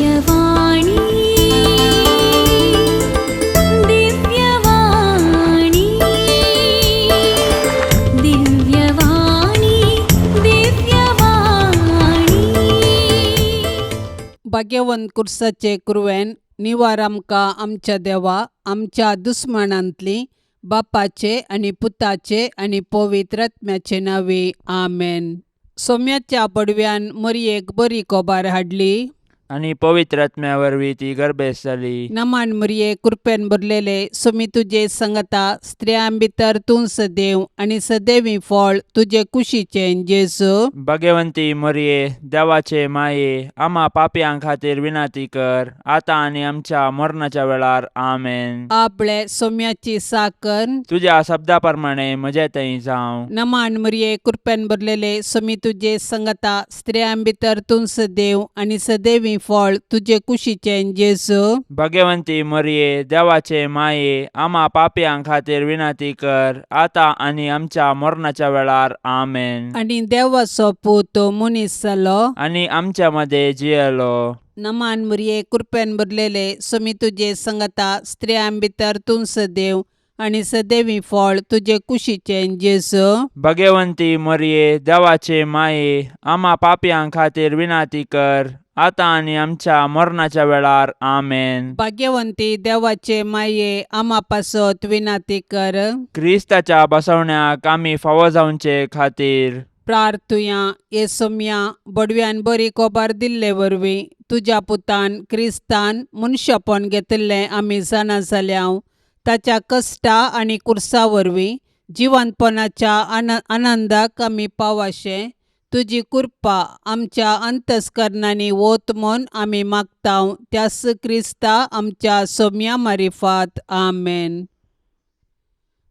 दिव्यवाणी दिव्यवाणी दिव्यवाणी दिव्यवाणी. भाग्यवंत कुर्साचे कुरवेन निवार आमकां आमच्या देवा आमच्या दुस्मनांतली बापाचे आनी पुताचे आनी पवित्र आत्म्याचे नावे आमेन. सोम्याच्या पडव्यान मरयेक बरी कोबार हाडली आणि पवित्र आत्म्या वरवीं ती गर्भेस जाली. नमान मरये कृपेन भरलेले सोमी तुजे संगता स्त्रियां भितर तूं सदैव आनी सदैवी फळ तुजे कुशीचें जेजू. भाग्यवंती मरिये देवाचे माये आम्हा पापयां खातीर विनाती कर आता आणि आमच्या मरणाच्या वेळार आमेन. आपले सोम्याची साकर तुझ्या शब्दा प्रमाणे म्हजे थंय जावं. नमान मरये कृपेन भरलेले सोमी तुजे संगता स्त्रियां भितर तूं सदैव आनी सदैवी फळ तुजे कुशीचें जेजू. भाग्यवंती मरिये देवाचे माये आम्हा पापयां खातीर विनाती कर आता आणि आमच्या मरणाच्या वेळार आमेन. आनी देवाचो पूत मनीस जालो आणि आमच्या मध्ये जियेलो. नमान मरये कृपेन भरलेले सोमी तुजे संगता स्त्रियां भितर तूं सदैव आनी सदैवी फळ तुजे कुशीचें जेजू. भाग्यवंती मरिये देवाचे माये आम्हा पापयां खातीर विनाती कर आता आणि आमच्या मरणाच्या वेळार आमेन. भाग्यवंती देवाचे माये आम्हा पासत विनाती कर. क्रिस्ताच्या बसवण्याक आमी फावो जावचे खातीर प्रार्थुया ये सोम्या बडव्यान बरी कोबार दिल्ले वरवीं तुज्या पुतान क्रिस्तान मनशापण घेतिल्लें आमी जाणा जाल्याव ताच्या कश्टा आनी कुर्सा वरवीं जिवंतपणाच्या आनंदाक आमी पावाशे तुजी कृपा आमच्या अंतस्करणांनी वोत म्हूण आमी मागताव त्यास क्रिस्ता आमच्या सोम्या मारिफात आमेन.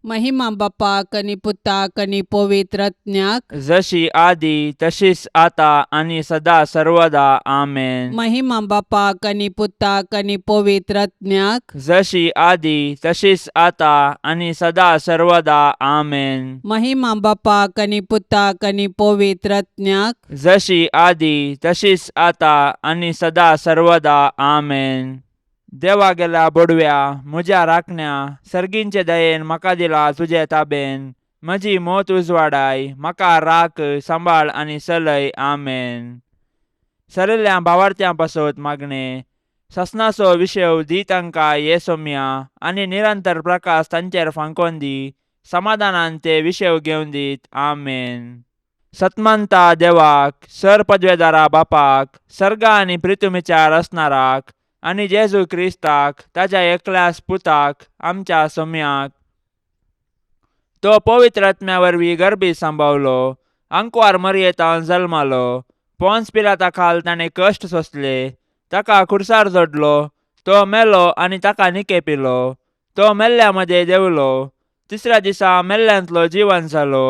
महिमा बापाक आनी पुताक आनी पवित्र आत्म्याक जशी आदी तशीच आता आणि सदा सर्वदा आमेन. महिमा बापाक आनी पुताक आनी पवित्र आत्म्याक जशी आदी तशीच आता आणि सदा सर्वदा आमेन. महिमा बापाक आनी पुताक आनी पवित्र आत्म्याक जशी आदी तशीच आता आणि सदा सर्वदा आमेन. देवा गेला बडव्या म्हज्या राखण्या सर्गींचे दयेन म्हाका दिला तुजे ताबेन म्हजी मोत उजवाडाय म्हाका राख सांबाळ आनी चलय आमेन. सरल्या भावार्थ्यां पासत मागणे ससनाचो विशव दी तांकां ये सोम्या आनी निरंतर प्रकाश तांचेर फांकोन दी समाधानान ते विशव घेवन दीत आमेन. सतमंता देवाक सर पदवेदारा बापाक सर्गा आनी पृथ्वीचार असणाराक आनी जेजू क्रिस्ताक ताच्या एकल्याच पुताक आमच्या सोम्याक तो पवित्र आत्म्या वरवीं गर्भी सांबावलो अंकवार मरयेतावन जल्मालो पोन्स पिलाता खाल ताणें कश्ट सोंसले ताका खुर्सार जोडलो तो मेलो आनी ताका निके पिलो तो मेल्ल्या मध्ये देवलो तिसऱ्या दिसा मेल्ल्यांतलो जिवन जालो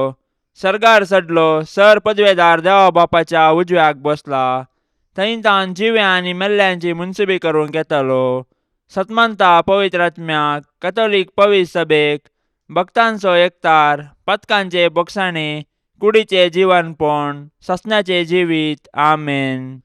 सर्गार चडलो सर पदवेदार देवा बापाच्या उजव्याक बसला थंय तान जिव्या आनी मेल्ल्यांची मुनसुबी करूंक येतलो. सतमंता पवित्र आत्म्याक कॅथोलीक पवित्र सभेक भक्तांचो एकतार पथकांचे बोगसाणे कुडीचे जीवनपण ससण्याचे जिवीत आमेन.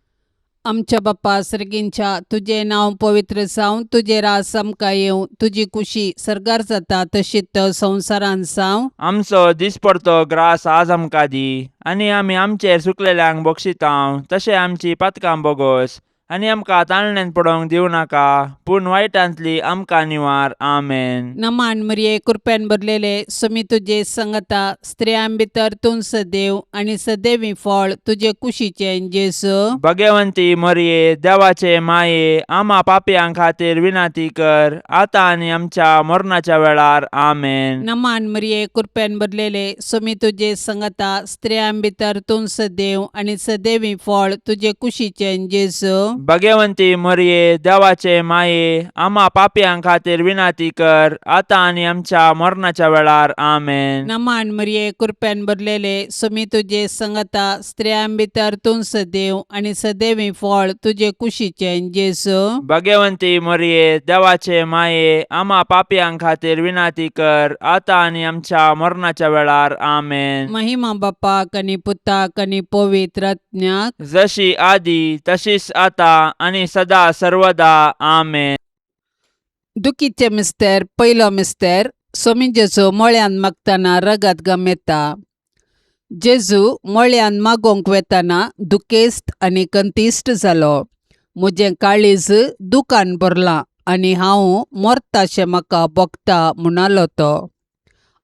आमच्या बापा सर्गींच्या तुझे नाव पवित्र जावं तुझे रास आमकां येवं तुजी कुशी सर्गार जाता तशीच संवसारान जावं. आमचो दिसपडतो ग्रास आज आमकां दी आनी आमी आमचेर सुकलेल्यांक बक्षितांव तशें आमची पातकां बोगोस आनी आमकां ताळण्यांत पडोवंक दिवं नाका पूण वायटांतली आमकां निवार आमेन. नमान मरये कृपेन भरलेले सोमी तुजे संगता स्त्रियां भितर तूं सदैव आनी सदैवी फळ तुजे कुशीचें जेजू. भाग्यवंती मरिये देवाचे माये आम्हा पापयां खातीर विनाती कर आता आणि आमच्या मरणाच्या वेळार आमेन. नमान मरये कृपेन भरलेले सोमी तुजे संगता स्त्रियां भितर तूं सदैव आनी सदैवी फळ तुजे कुशीचें जेजू. भाग्यवंती मरिये देवाचे माये आम्हा पापयां खातीर विनाती कर आता आणि आमच्या मरणाच्या वेळार आमेन. नमान मरये कृपेन भरलेले सोमी तुजे संगता स्त्रियां भितर तूं सदैव आनी सदैवी फळ तुजे कुशीचें जेजू. भाग्यवंती मरिये देवाचे माये आम्हा पापयां खातीर विनाती कर आता आणि आमच्या मरणाच्या वेळार आमेन. महिमा बापाक आनी पुताक आनी पवित्र आत्म्याक जशी आदी तशीच आता आतां आनी सदां सर्वदा आमेन. दुखीचे मिस्तेर पयलो मिस्तेर सोमी जेजू मळ्यान मागतना रगत गमेता. जेजू मळ्यान मागोंक वेताना दुखेस्त आनी कंतिश्ट जालो. म्हजें काळीज दुखान भरलां आनी हांव मरताशें म्हाका भोगता म्हणालो तो.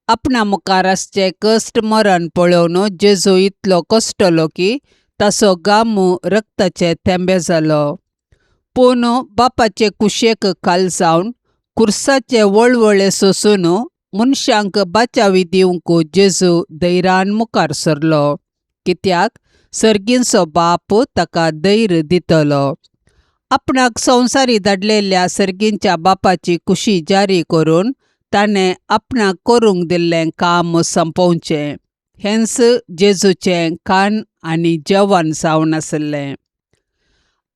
आपणा मुखार आसचें कश्ट मरण पळोवन जेजू इतलो कश्टलो की ताचो घाम रक्ताचे थेंबे जालो. पूण बापाचे कुशेक खाल जावन खुर्साचे वळवळे सोसून मनशांक बाचावी दिवंक जेजू धैर्यान मुखार सरलो, कित्याक सर्गींचो बाप ताका धैर्य दितलो. आपणाक संवसारी धाडलेल्या सर्गींच्या बापाची खुशी जारी करून ताणें आपणाक करूंक दिल्लें काम संपोवचें. हेंच जेजूचें खाण आनी जेवण जावन आसलें.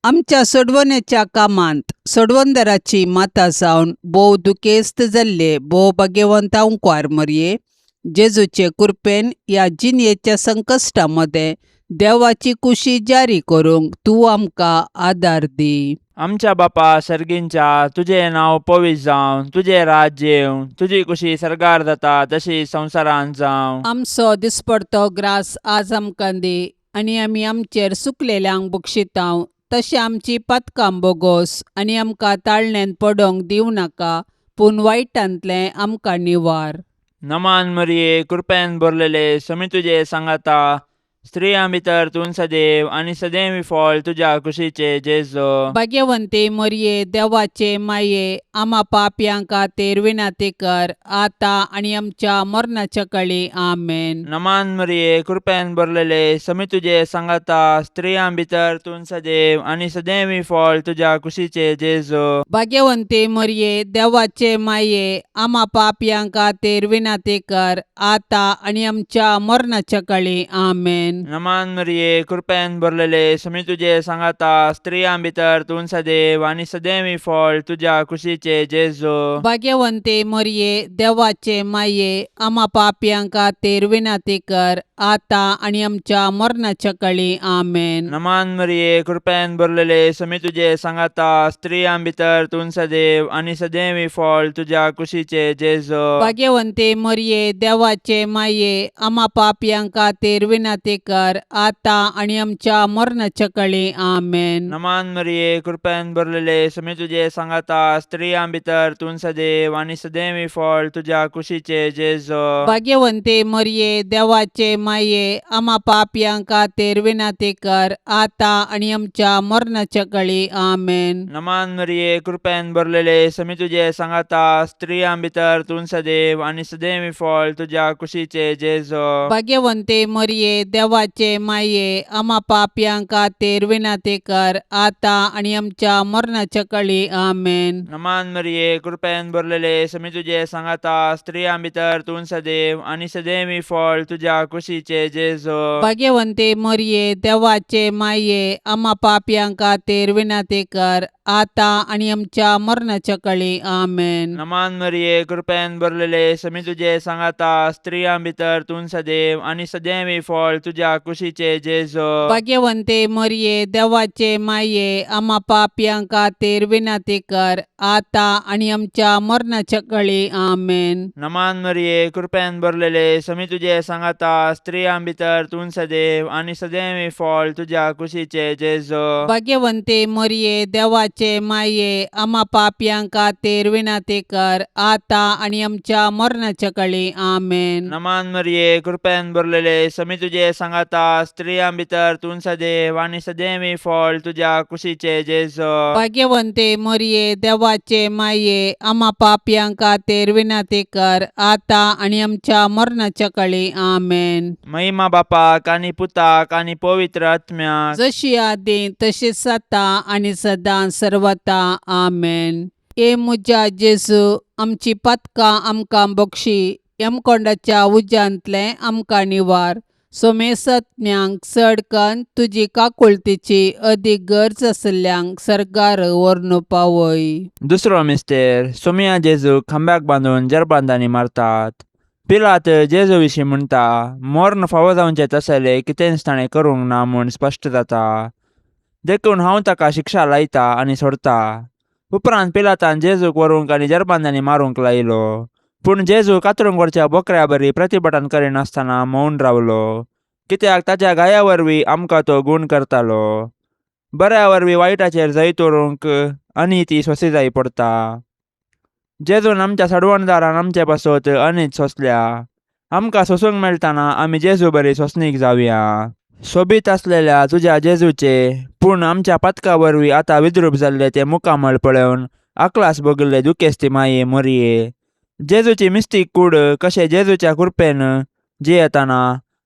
आमच्या सोडवणेच्या कामांत सोडवणदाराची माता जावन भोव दुखेस्त जाल्ले भोव भाग्यवंत आंवकार मरये, जेजूचे कृपेन ह्या जिणयेच्या संकश्टा मदें देवाची खुशी जारी करूंक तूं आमकां आदार दी. आमच्या बापा सर्गींच्या, तुजें नांव पवित्र जावं, तुजें राज्य येवं, तुजी खुशी सरकार जाता तशी संवसारांत जावं. आमचो दिसपडतो ग्रास आज आमकां दी, आनी आमी आमचेर सुकलेल्यांक बक्षितांव, तशें आमची पातकां बोगोस आनी आमकां ताळणेन पडोंक दिवं नाका, पूण वायटांतलें आमकां निवार. नमान मरिये, कृपेन भरलेले, समी तुजे सांगाता, स्त्रियां भितर तूं सदैव आनी सदैवी फळ तुज्या कुशीचे जेजू. भाग्यवंते मरये, देवाचे माये, आमा पापयांक खातीर विनाती कर, आतां आनी आमच्या मरणाच्या काळी आमेन. नमान मरिये, कृपेन भरलेले, समी तुजे सांगाता, स्त्रियां भितर तूं सदैव आनी सदैवी फळ तुज्या कुशीचे जेजू. भाग्यवंते मरये, देवाचे माये, आमा पापयांक खातीर विनाती कर, आतां आनी आमच्या मरणाच्या काळी आमेन. नमान मरिये, कृपेन भरलेले, समी तुजे सांगाता, स्त्रियां भितर तूं सदैव आनी सदैवी फळ तुज्या कुशीचे जेजू. भाग्यवंते मरये, देवाचे माये, आमा पापयांक खातीर विनाती कर, आतां आनी आमच्या मरणाच्या काळी आमेन. नमान मरिये, कृपेन भरलेले, समी तुजे सांगाता, स्त्रियां भितर तूं सदैव आनी सदैवी फळ तुज्या कुशीचे जेजू. भाग्यवंते मरये, देवाचे माये, आमा पापयांक खातीर विनाती कर, आतां आनी आमच्या मरणाच्या काळी आमेन. नमान मरिये, कृपेन भरलेले, समी तुजे सांगाता, स्त्रियां भितर तूं सदैव आनी सदैवी फळ तुज्या कुशीचे जेजू. भाग्यवंते मरये, देवाचे माये, आमा पापयांक खातीर विनाती कर, आतां आनी आमच्या मरणाच्या काळी आमेन. नमान मरिये, कृपेन भरलेले, समी तुजे सांगाता, स्त्रियां भितर तूं सदैव आनी सदैवी फळ तुज्या कुशीचे जेजू. भाग्यवंते मरये, देवाचे माये, आमा पापयांक खातीर विनाती कर, आतां आनी आमच्या मरणाच्या काळी आमेन. नमान मरिये, कृपेन भरलेले, समी तुजे सांगाता, स्त्रियां भितर तूं सदैव आनी सदैवी फळ तुज्या कुशीचे जेजू. भाग्यवंते मरये, देवाचे माये, आमा पापयांक खातीर विनाती कर, आतां आनी आमच्या मरणाच्या काळी आमेन. नमान मरिये, कृपेन भरलेले, समी तुजे सांगाता, स्त्रियां भितर तूं सदैव आनी सदैवी फळ तुज्या कुशीचे जेजू. भाग्यवंते मरये, देवाचे माये, आमा पापयांक खातीर विनाती कर, आतां आनी आमच्या मरणाच्या काळी आमेन. नमान मरिये, कृपेन भरलेले, समी तुजे सांगाता, स्त्रियां भितर तूं सदैव आनी सदैवी फळ तुज्या कुशीचे जेजू. भाग्यवंते मरये, देवाचे माये, आमा पापयांक खातीर विनाती कर, आतां आनी आमच्या मरणाच्या काळी आमेन. नमान मरिये, कृपेन भरलेले, समी तुजे सांगाता, स्त्रियां भितर तूं सदैव आनी सदैवी फळ तुज्या कुशीचे जेजू. भाग्यवंते मरये, देवाचे माये, आमा पापयांक खातीर विनाती कर, आतां आनी आमच्या मरणाच्या काळी आमेन. महिमा बापाक आनी पुताक आनी पवित्र आत्म्याक, जशी आदी तशीच आता आनी सदां सर्वता आमेन. ए म्हज्या जेजू, आमची पातकां आमकां बक्षी, यमकोंडाच्या उज्यांतले आमकां निवार. सोमेसत्म्यांक चड कन्न तुजी काकुळतीची अदीक गरज आसल्यांक सरकार व्हरून पावय. दुसरो मिस्तेर, सोमिया जेजू खांब्याक बांदून जरबांदांनी मारतात. पिलात जेजू विशीं म्हणटा, मरण फावो जावचें तसलें कितेंच ताणें करूंक ना म्हूण स्पश्ट जाता. देखून हांव ताका शिक्षा लायता आनी सोडता. उपरांत पिलातान जेजूक व्हरूंक आनी जरबांद्यांनी मारूंक लायलो. पूण जेजू कातरूंक व्हरच्या बोकड्या बरी प्रतिभटन करिनासतना मौन रावलो, कित्याक ताच्या गाया वरवीं आमकां तो गूण करतालो. बऱ्या वरवीं वायटाचेर जैत दवरूंक अनिती सोंसी जायी पडटा. जेजून आमच्या सडवणदारान आमचे पासत अनीत सोंसल्या. आमकां सोसूंक मेळटाना आमी जेजू बरी सोंसणीक जावया. सोबीत आसलेल्या तुज्या जेजूचे पूण आमच्या पातका वरवीं आतां विद्रूप जाल्ले ते मुखामळ पळोवन आकलास भोगिल्ले दुखेस्ती माये मोरये. जेजूची मिस्तीक कूड कशें जेजूच्या कृपेन जियेतना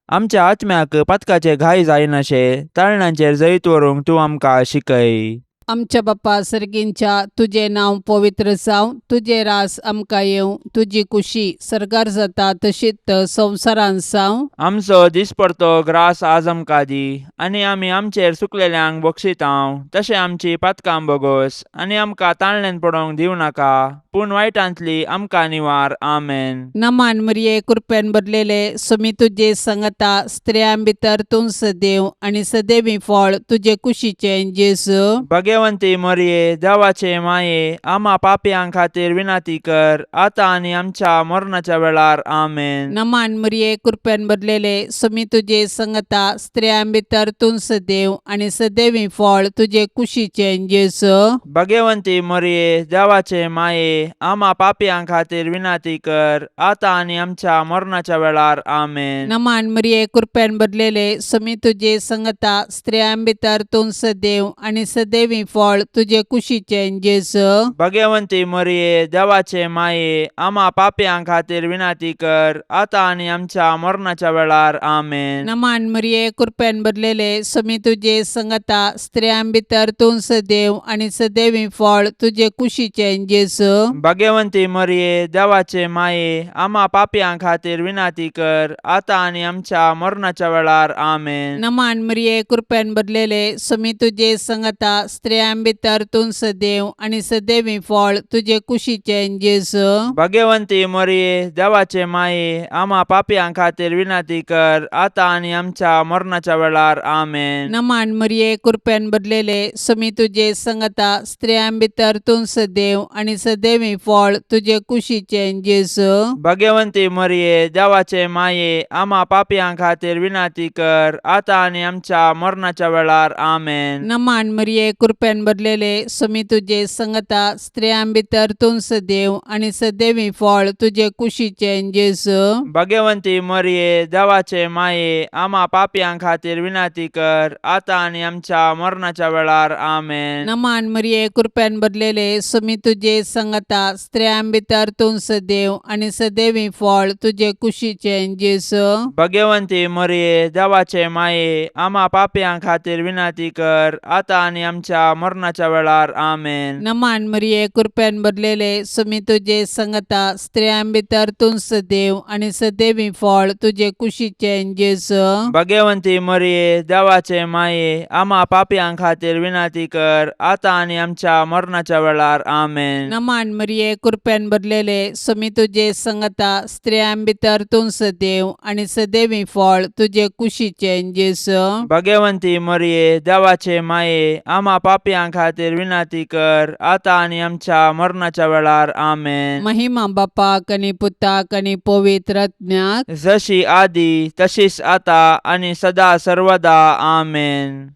आमच्या आत्म्याक पातकाचे घाय जायनाशे ताळण्यांचेर जैत व्हरूंक तूं आमकां शिकय. आमच्या बाप्पा सर्गींच्या तुझे नांव पवित्र जावं, तुझे रास आमकां येवं, तुजी कुशी सरकार जाता तशीच संवसारान जावं. आमचो दिसपडतो ग्रास आज आमकां दी, आनी आमी आमचेर चुकलेल्यांक बक्षितांव तशें आमची पातकां बोगोस, आनी आमकां ताळणेन पडोवंक दिवं नाका, पूण वायटांतली आमकां निवार. आमेन. नमान मरिये कृपेन भरलेले समी तुजे सांगता स्त्रियां भितर तूं सदैव आनी सदैवी फळ तुजे कुशीचे जेजू. भाग्यवंती मरिये देवाचे माये आम्हा पापयांक खातीर विनाती कर, आतां आनी आमच्या मरणाच्या वेळार. आमेन. नमान मरिये कृपेन भरलेले समी तुजे सांगता स्त्रियां भितर तूं सदैव आनी सदैवी फळ तुजे कुशीचे जेजू. भाग्यवंती मरिये देवाचे माये आम्हा पापयांक खातीर विनाती कर, आतां आनी आमच्या मरणाच्या वेळार. आमेन. नमान मरिये कृपेन भरलेले समी तुजे सांगता स्त्रियां भितर तूं सदैव आनी सदैवी फळ तुजे कुशीचे जेजू. भाग्यवंती मरिये देवाचे माये आम्हा पापयांक खातीर विनाती कर, आतां आनी आमच्या मरणाच्या वेळार. आमेन. नमान मरिये कृपेन भरलेले समी तुजे सांगता स्त्रियां भितर तूं सदैव आनी सदैवी फळ तुजे कुशीचे जेजू. भाग्यवंती मरिये देवाचे माये आम्हा पापयांक खातीर विनाती कर, आतां आनी आमच्या मरणाच्या वेळार. आमेन. नमान मरिये कृपेन भरलेले समी तुजे सांगता स्त्रियां भितर तूं सदैव आनी सदैवी फळ तुजे कुशीचे जेजू. भाग्यवंती मरिये देवाचे माये आम्हा पापयांक खातीर विनाती कर, आतां आनी आमच्या मरणाच्या वेळार. आमेन. नमान मरिये कृपेन भरलेले समी तुजे सांगता स्त्रियां भितर तूं सदैव आनी सदैवी फळ तुजे कुशीचे जेजू. भाग्यवंती मरिये देवाचे माये आम्हा पापयांक खातीर विनाती कर, आतां आनी आमच्या मरणाच्या वेळार. आमेन. नमान मरिये कृपेन भरलेले समी तुजे सांगता स्त्रियां भितर तूं सदैव आनी सदैवी फळ तुजे कुशीचे जेजू. भाग्यवंती मरिये देवाचे माये आम्हा पापयांक खातीर विनाती कर, आतां आनी आमच्या मरणाच्या वेळार. आमेन. नमान मरिये कृपेन भरलेले समी तुजे सांगता स्त्रियां भितर तूं सदैव आनी सदैवी फळ तुजे कुशीचे जेजू. भाग्यवंती मरिये देवाचे माये आम्हा पापयांक खातीर विनाती कर, आतां आनी आमच्या मरणाच्या वेळार. आमेन. नमान मरिये कृपेन भरलेले समी तुजे सांगता स्त्रियां भितर तूं सदैव आनी सदैवी फळ तुजे कुशीचे जेजू. भाग्यवंती मरिये देवाचे माये आम्हा पापयांक खातीर विनाती कर, आतां आनी आमच्या मरणाच्या वेळार. आमेन. नमान मरिये कृपेन भरलेले समी तुजे सांगता स्त्रियां भितर तूं सदैव आनी सदैवी फळ तुजे कुशीचे जेजू. भाग्यवंती मरिये देवाचे माये आम्हा पापयांक खातीर विनाती कर, आतां आनी आमच्या मरणाच्या वेळार. आमेन. महिमा बापाक आनी पुताक आनी पवित्र आत्म्याक जशी आदी तशीच आतां आनी सदा सर्वदा. आमेन.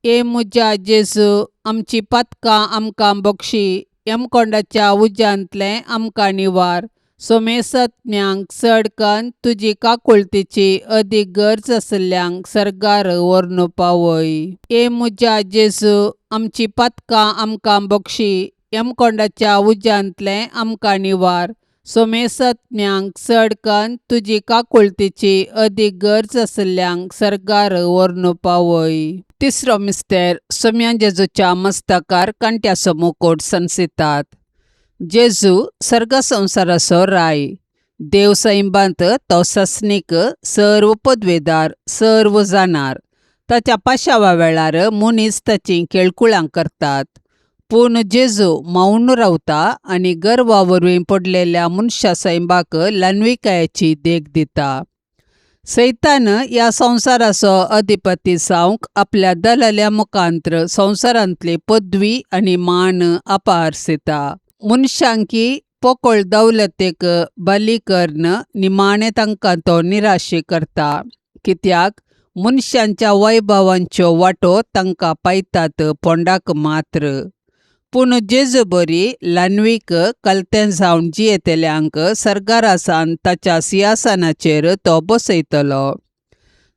ए मुजा जेजू आमची पातकां आमकां बक्षी, यमकोंडाच्या उज्यांतले आमकां निवार. सोमेसत्म्यांक चडकन तुजी काकुळतीची अदीक गरज आसल्यांक सरकार व्हरून पावय. ए मुजा जेजू आमची पातकां आमकां बक्षी, यमकोंडाच्या उज्यांतले आमकां निवार. सोमेसत्म्यांक चडकन तुजी काकुळतीची अदीक गरज आसल्यांक सरकार व्हरून पावय. तिसरो मिस्तेर सोम्या जेजूच्या मस्तकार कांट्याचो मुकुट संसितात. जेजू सर्ग संवसाराचो राय. देव सैबांत तो सस्नीक, सर्व पदवेदार, सर्व जाणार. ताच्या पाशावा वेळार मनीस ताची केळकुळां करतात. पूण जेजू मौन रावता आनी गर्वा वरवीं पडलेल्या मनशा सैबाक ल्हानविकायेची देख दिता. सैतान या संसाराचो अधिपती जावंक आपल्या दलाल्या मुखांत्र संसारांतली पदवी आनी मान आपारसिता. मनशांकी पोकळ दौलतेक बली करन निमाणे तांकां तो निराशे करता. कित्याक मनशांच्या वैभवांच्यो वाटो तांकां पायतात पोंडाक मात्र. पूण जेजू बरी ल्हानवीक कलतें जावन जियेतल्यांक सर्गारासान ताच्या सिंहासनाचेर तो बसयतलो.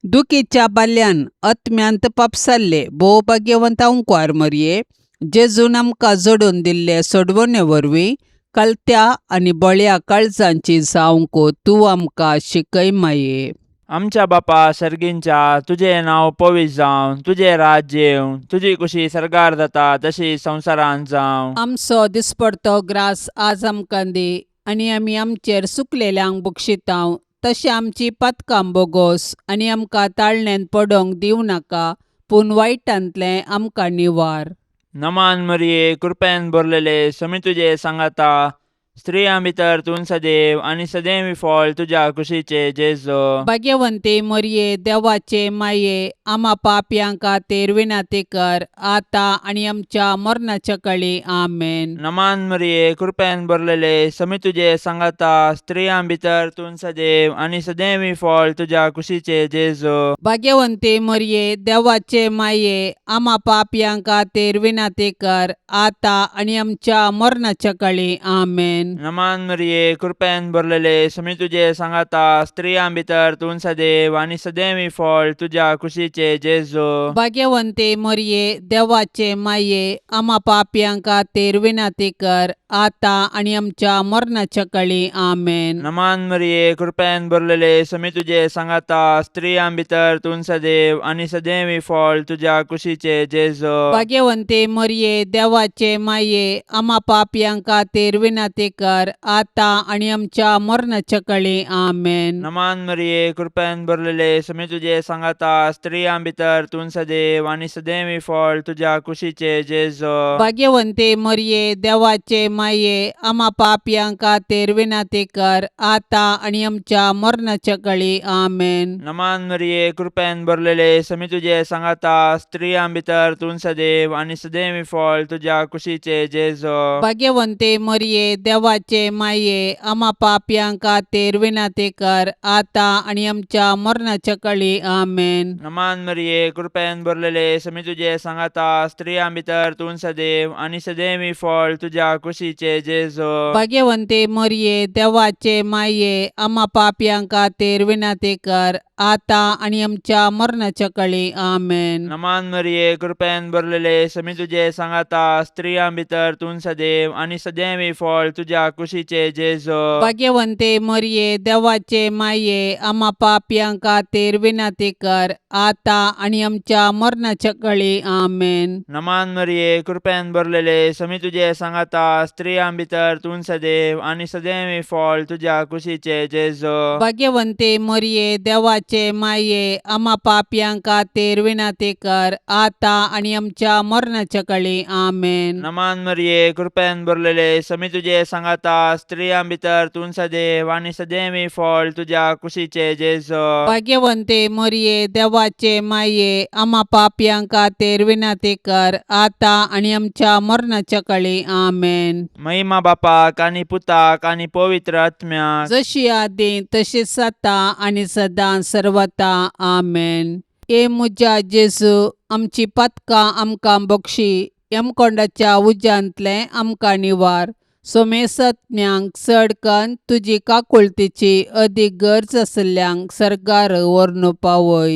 दुखीच्या बाल्यान आत्म्यांत पापसाल्ले भोव भाग्यवंत अंकवार मरये, जेजून आमकां जोडून दिल्ले सोडवणे वरवीं कलत्या आनी बळ्या काळजांची जावंक तूं आमकां शिकय माये. आमच्या बापा सर्गींच्या, तुझे नांव पवित्र जावं, तुझे राज्य येवं, तुजी कुशी सर्गार जाता तशी संवसारांत जावं. आमचो दिसपडतो ग्रास आज आमकां दी, आनी आमी आमचेर चुकलेल्यांक बक्षितांव, तशें आमची पातकां बोगोस आनी आमकां ताळणेंत पडोवंक दिवं नाका, पूण वायटांतलें आमकां निवार. नमान मरिये, कृपेन भरलेले, समी तुजे सांगाता, स्त्रियां भितर तूं सदैव आनी सदैवी फळ तुज्या कुशीचे जेजो. भाग्यवंते मरये, देवाचे माये, आमा पापयांक खातीर विनाती कर, आतां आनी आमच्या मरणाच्या काळी आमेन. नमान मरिये, कृपेन भरलेले, समी तुजे सांगाता, स्त्रियां भितर तूं सदैव आनी सदैवी फळ तुज्या कुशीचे जेजो. भाग्यवंते मरये, देवाचे माये, आमा पापयांक खातीर विनाती कर, आतां आनी आमच्या मरणाच्या काळी आमेन. नमान मरिये, कृपेन भरलेले, समी तुजे सांगाता, स्त्रियां भितर तूं सदैव आनी सदैवी फळ तुज्या कुशीचे जेजो. भाग्यवंते मरये, देवाचे माये, आमा पापयांक खातीर विनाती कर, आतां आनी आमच्या मरणाच्या काळी आमेन. नमान मरिये, कृपेन भरलेले, समी तुजे सांगाता, स्त्रियां भितर तूं सदैव आनी सदैवी फळ तुज्या कुशीचे जेजो. भाग्यवंते मरये, देवाचे माये, आमा पापयांक खातीर विनाती कर, आतां आनी आमच्या मरणाच्या काळी आमेन. नमान मरिये, कृपेन भरलेले, समी तुजे सांगाता, स्त्रियां भितर तूं सदैव आनी सदैवी फळ तुज्या कुशीचे जेजो. भाग्यवंते मरये, देवाचे माये, आमा पापयांक खातीर विनाती कर, आतां आनी आमच्या मरणाच्या काळी आमेन. नमान मरिये, कृपेन भरलेले, समी तुजे सांगाता, स्त्रियां भितर तूं सदैव आनी सदैवी फळ तुज्या कुशीचे जेजो. भाग्यवंते मरये, देवाचे माये, आमा पापयांक खातीर विनाती कर, आतां आनी आमच्या मरणाच्या काळी आमेन. नमान मरिये, कृपेन भरलेले, समी तुजे सांगाता, स्त्रियां भितर तूं सदैव आनी सदैवी फळ तुज्या कुशीचे जेजो. भाग्यवंते मरये, देवाचे माये, आमा पापयांक खातीर विनाती कर, आतां आनी आमच्या मरणाच्या काळी आमेन. नमान मरिये, कृपेन भरलेले, समी तुजे सांगाता, स्त्रियां भितर तूं सदैव आनी सदैवी फळ तुज्या कुशीचे जेजो. भाग्यवंते मरये, देवाचे माये, आमा पापयांक खातीर विनाती कर, आतां आनी आमच्या मरणाच्या काळी आमेन. नमान मरिये, कृपेन भरलेले, समी तुजे सांगाता, स्त्रियां भितर तूं सदैव आनी सदैवी फळ तुज्या कुशीचे जेजो. भाग्यवंते मरये, देवाचे माये, आमा पापयांक खातीर विनाती कर, आतां आनी आमच्या मरणाच्या काळी आमेन. नमान मरिये, कृपेन भरलेले, समी तुजे सांगाता, स्त्रियां भितर तूं सदैव आनी सदैवी फळ तुज्या कुशीचे जेजो. भाग्यवंते मरये, देवाचे माये, आमा पापयांक खातीर विनाती कर, आतां आनी आमच्या मरणाच्या काळी आमेन. महिमा बापाक आनी पुताक आनी पवित्र आत्म्याक, जशी आदी तशीच आता आनी सदां सर्वता आमेन. ए मुजा जेजू, आमची पातकां आमकां बक्षी, यमकोंडाच्या उज्यांतलें आमकां निवार. सोमेसत्म्यांक चडकन तुजी काकुळतीची अदीक गरज आसल्यांक सर्गार व्हरून पावय.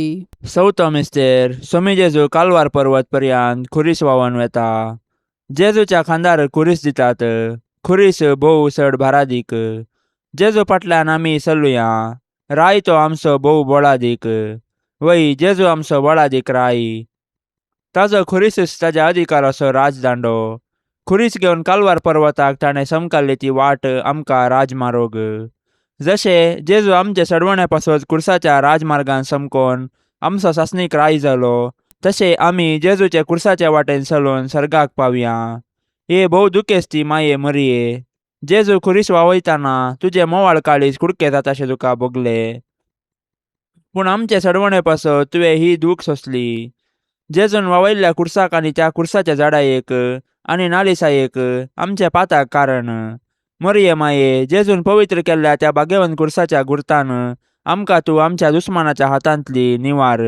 चवथो मिस्तेर, सोमी जेजू कालवार पर्वत पर्यंत खुरीस व्हांवून वेता. जेजूच्या खांदार खुरीस दितात, खुरीस भोव चड भारादीक. जेजू फाटल्यान आमी चलुया, राय तो आमचो भोव बळादीक. वय जेजू आमचो बळादीक राय, ताजो खुरीसच ताज्या अधिकाराचो राजदांडो. खुरीस घेवन कालवार पर्वताक ताणें समकाल्ली ती वाट आमकां राजमार्ग. जशें जेजू आमचे सडवणे पासत कुर्साच्या राजमार्गान समकोन आमचो सासणीक राय जालो, तशें आमी जेजूचे कुर्साच्या वाटेन चलून सर्गाक पावया. हे भोव दुखेस्ती माये मरिये, जेजू खुरीस वावयताना तुजे मोवाळ काळीज कुडके जाताशें तुका भोगले. पूण आमचे सडवणे पासत तुवें ही दूख सोंसली. जेजून वावयल्ल्या कुर्साक आनी त्या कुर्साच्या झाडायेक आनी नालिसायेक आमच्या पाताक कारण. मरिये माये, जेजून पवित्र केल्ल्या त्या भाग्यवंत कुर्साच्या गुर्तान आमकां तूं आमच्या दुस्मानाच्या हातांतली निवार.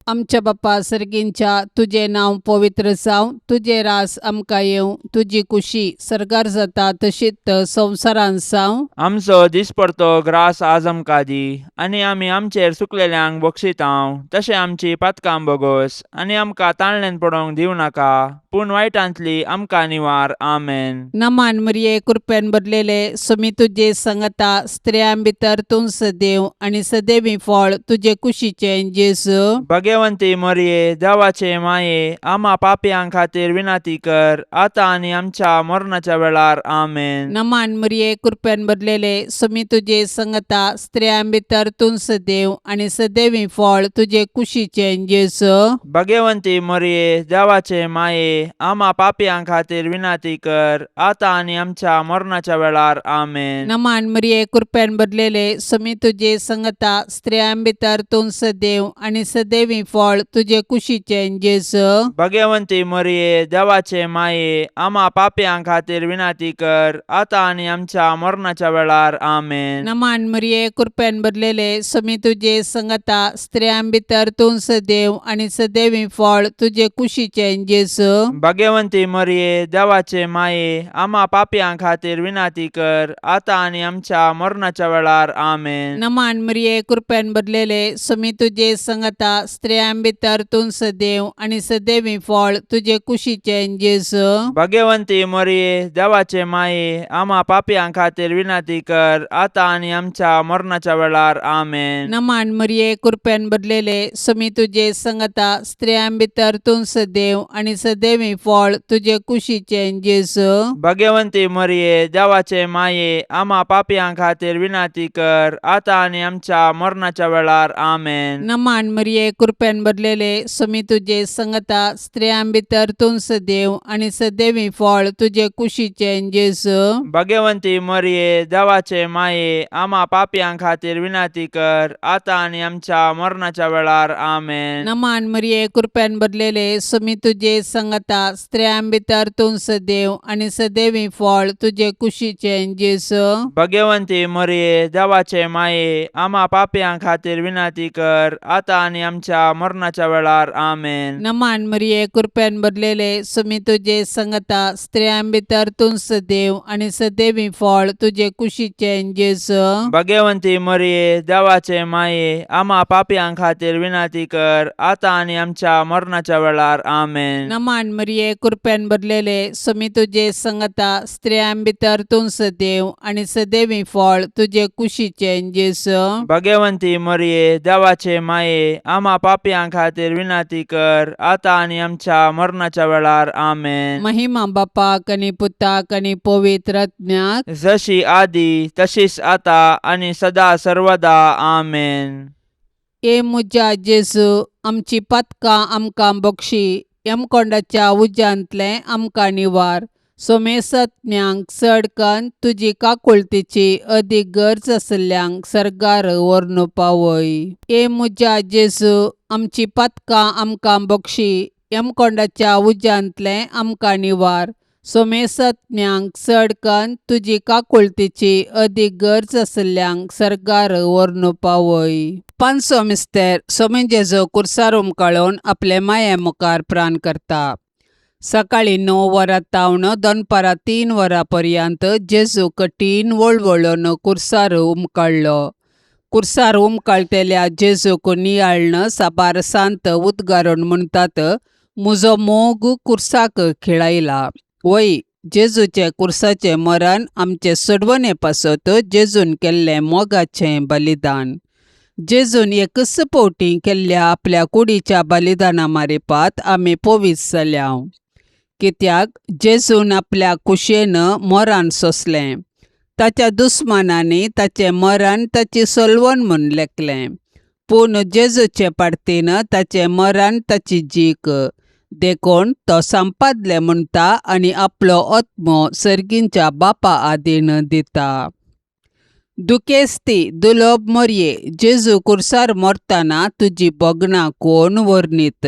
आमच्या बाप्पा सर्गींच्या, तुझे नांव पवित्र जावं, तुझे रास आमकां येवं, तुजी कुशी सरकार जाता तशीच संवसारांत जावं. आमचो दिसपडतो ग्रास आज आमकां दी, आनी आमी आमचेर सुकलेल्यांक बक्षितांव. तशें आमची पातकां बोगोस, आनी आमकां ताळणेन पडोवंक दिवं नाका, पूण वायटांतली आमकां निवार. आमेन. नमान मरिये, कृपेन भरलेले, स्वामी तुजे सांगता, स्त्रियां भितर तूं सदैव, आनी सदैवी फळ तुजे कुशीचें जेजू. भाग्यवंती मरिये, देवाचे माये, आम्हा पापयांक खातीर विनाती कर, आतां आनी आमच्या मरणाच्या वेळार. आमेन. नमान मरिये, कृपेन भरलेले, स्वामी तुजे सांगता, स्त्रियां भितर तूं सदैव, आनी सदैवी फळ तुजे कुशीचें जेजू. भाग्यवंती मरिये, देवाचे माये, आम्हा पापयांक खातीर विनाती कर, आतां आनी आमच्या मरणाच्या वेळार. आमेन. नमान मरिये, कृपेन भरलेले, स्वामी तुजे सांगता, स्त्रियां भितर तूं सदैव, आनी सदैवी फळ तुजे कुशीचें जेजू. भाग्यवंती मरिये, देवाचे माये, आम्हा पापयांक खातीर विनाती कर, आतां आनी आमच्या मरणाच्या वेळार. आमेन. नमान मरिये, कृपेन भरलेले, स्वामी तुजे सांगता, स्त्रियां भितर तूं सदैव, आनी सदैवी फळ तुजे कुशीचें जेजू. भाग्यवंती मरिये, देवाचे माये, आम्हा पापयांक खातीर विनाती कर, आतां आनी आमच्या मरणाच्या वेळार. आमेन. नमान मरिये, कृपेन भरलेले, स्वामी तुजे सांगता, स्त्रियां भितर तूं सदैव, आनी सदैवी फळ तुजे कुशीचें जेजू. भाग्यवंती मरिये, देवाचे माये, आम्हा पापयांक खातीर विनाती कर, आतां आनी आमच्या मरणाच्या वेळार. आमेन. नमान मरिये, कृपेन भरलेले, स्वामी तुजे सांगता, स्त्रियां भितर तूं सदैव, आनी सदैवी फळ तुजे कुशीचें जेजू. भाग्यवंती मरिये, देवाचे माये, आम्हा पापयांक खातीर विनाती कर, आतां आनी आमच्या मरणाच्या वेळार. आमेन. नमान मरिये, कृपेन भरलेले, स्वामी तुजे सांगता, स्त्रियां भितर तूं सदैव, आनी सदैवी फळ तुजे कुशीचें जेजू. भाग्यवंती मरिये, देवाचे माये, आम्हा पापयांक खातीर विनाती कर, आतां आनी आमच्या मरणाच्या वेळार. आमेन. नमान मरिये, कृपेन भरलेले, स्वामी तुजे सांगता, स्त्रियां भितर तूं सदैव, आनी सदैवी फळ तुजे कुशीचें जेजू. भाग्यवंती मरिये, देवाचे माये, आम्हा पापयांक खातीर विनाती कर, आतां आनी आमच्या मरणाच्या वेळार. आमेन. नमान मरिये, कृपेन भरलेले, स्वामी तुजे सांगता, स्त्रियां भितर तूं सदैव, आनी सदैवी फळ तुजे कुशीचें जेजू. भाग्यवंती मरिये, देवाचे माये, आम्हा पापयांक खातीर विनाती कर, आतां आनी आमच्या मरणाच्या वेळार. आमेन. नमान मरिये, कृपेन भरलेले, स्वामी तुजे सांगता, स्त्रियां भितर तूं सदैव, आनी सदैवी फळ तुजे कुशीचें जेजू. भाग्यवंती मरिये, देवाचे माये, आम्हा पापयांक खातीर विनाती कर, आतां आनी आमच्या मरणाच्या वेळार. आमेन. महिमा बापाक आनी पुताक आनी पवित्र आत्म्याक, जशी आदी तशीच आतां आनी सदा सर्वदा. आमेन. ए मुजा जेजू, आमची पातकां आमकां बक्षी, यमकोंडाच्या उज्यांतले आमकां निवार. सोमेसत्म्यांक चडकन तुजी काकुळतीची अदीक गरज आसल्यांक सरकार व्हरून पावय. ए मुजा जेजू, आमची पातकां आमकां बक्षी, यमकोंडाच्या उज्यांतले आमकां निवार. सोमेसत्म्यांक चडकन तुजी काकुळतीची अदीक गरज आसल्यांक सरकार व्हरून पावय. पांचवो मिस्तेर, सोमे जेजू कुर्सार उमकळून आपले माये मुखार प्राण करता. सकाळी 9 वरां तावन दनपारां 3 वरां पर्यंत जेजू कठीण वळवळून कुर्सार उमकळ्ळो. कुर्सार उमकळटेल्या जेजूक नियाळन साबार सांत उद्गारून म्हणटात, म्हजो मोग कुर्साक खिळायला. वय, जेजूचे कुर्साचें मरण आमचे सोडवणे पासत जेजून केल्लें मोगाचें बलिदान. जेजून एकच फावटी केल्ल्या आपल्या कुडीच्या बलिदाना मारिपात आमी पवित्र जाल्याव. कित्याक जेजून आपल्या कुशेन मरण सोंसलें. ताच्या दुस्मानांनी ताचें मरण ताची सोलवण म्हूण लेखलें. पूण जेजूचे पाडतीन ताचें मरण ताची जीक. देखून तो संपादलें म्हणटा आनी आपलो आत्मो सर्गींच्या बापा आदीन दिता. दुखेस्ती दुलोब मोरये जेजू कुर्सार मरताना तुझी बगना कोण वर्णीत.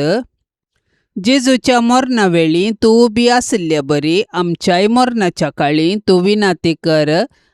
जेजूच्या मरणावेळी तू उबी आसल्या बरी आमच्याय मरणाच्या काळी तू विनाती कर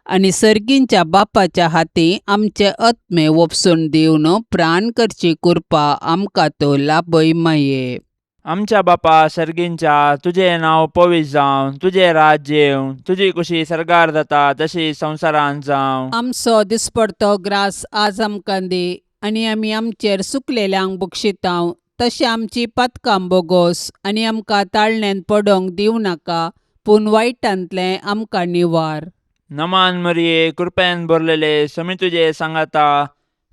आणि सर्गींच्या बापाच्या हाती आमचे आत्मे वपसून दिवन प्राण करची कृपा आमकां तो लाभय माये. आमच्या बापा सर्गींच्या तुझे नाव पवित्र जावं, तुझे राज्य येवं, तुझी कुशी सरकार जाता तशी संवसारांत जावं. आमचो दिसपडतो ग्रास आज आमकां दी आनी आमी आमचेर सुकलेल्यांक बक्षितांव तशें आमची पातकां बोगोस आनी आमकां ताळण्यांत पडोंक दिवं नाका पूण वायटांतलें आमकां निवार. नमान मरिये कृपेन भरलेले समी तुझे सांगाता